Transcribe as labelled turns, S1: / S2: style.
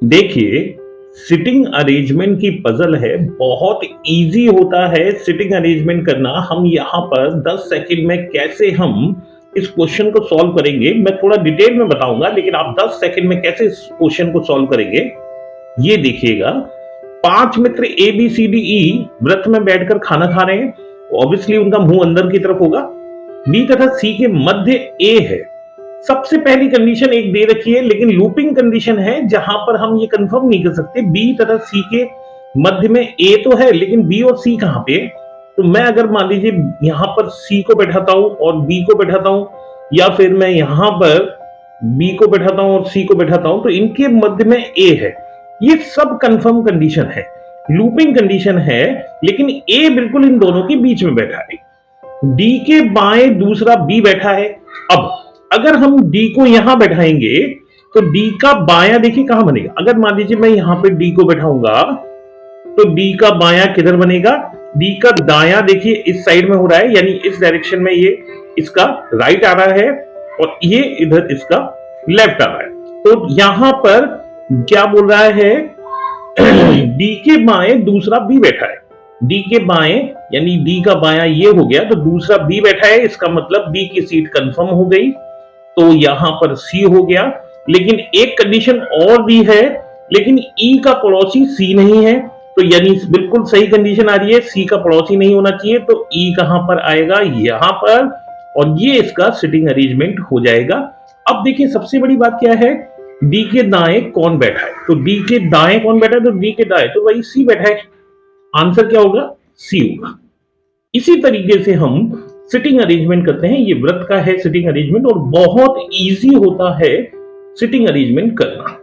S1: देखिए, sitting arrangement की puzzle है, बहुत इजी होता है सिटिंग अरेंजमेंट करना। हम यहाँ पर 10 सेकंड में कैसे हम इस क्वेश्चन को सॉल्व करेंगे, मैं थोड़ा डिटेल में बताऊंगा, लेकिन आप 10 सेकंड में कैसे इस क्वेश्चन को सॉल्व करेंगे ये देखिएगा। 5 मित्र A B C D E व्रत में बैठकर खाना खा रहे हैं। ऑब्वियसली उनका मुंह अंदर की तरफ होगा। बी तथा सी के मध्य ए है। सबसे पहली कंडीशन एक दे रखी है, लेकिन लूपिंग कंडीशन है जहां पर हम ये कंफर्म नहीं कर सकते बी तथा सी के मध्य में ए तो है, लेकिन बी और सी कहां पे। तो मैं अगर मान लीजिए यहां पर सी को बैठाता हूं और बी को बैठाता हूं, या फिर मैं यहां पर बी को बैठाता हूं और सी को बैठाता हूं, तो इनके मध्य में ए है। ये सब कंफर्म कंडीशन है, लूपिंग कंडीशन है, लेकिन ए बिल्कुल इन दोनों के बीच में बैठा है। डी के बाएं दूसरा बी बैठा है। अब अगर हम डी को यहां बैठाएंगे तो डी का बायां देखिए कहां बनेगा। अगर मान लीजिए मैं यहां पे डी को बैठाऊंगा तो डी का बायां किधर बनेगा, डी का दायां देखिए इस साइड में हो रहा है, यानी इस डायरेक्शन में ये इसका राइट आ रहा है और ये इधर इसका लेफ्ट आ रहा है। तो यहां पर क्या बोल रहा है, डी के बाएं दूसरा बी बैठा है। डी के बाएं यानी डी का बायां ये हो गया, तो दूसरा बी बैठा है, इसका मतलब बी की सीट कंफर्म हो गई। तो यहां पर सी हो गया, लेकिन एक कंडीशन और भी है, लेकिन ई का पड़ोसी सी नहीं है। तो यानी बिल्कुल सही कंडीशन आ रही है, सी का पड़ोसी नहीं होना चाहिए। तो ई कहां पर आएगा, यहां पर, और ये इसका सिटिंग अरेंजमेंट हो जाएगा। अब देखिए सबसे बड़ी बात क्या है, डी के दाएं कौन बैठा है। तो डी के दाएं कौन बैठा है, तो डी के दाएं तो वही सी बैठा है। आंसर क्या होगा, सी होगा। इसी तरीके से हम सिटिंग अरेंजमेंट करते हैं। ये व्रत का है सिटिंग अरेंजमेंट, और बहुत इजी होता है सिटिंग अरेंजमेंट करना।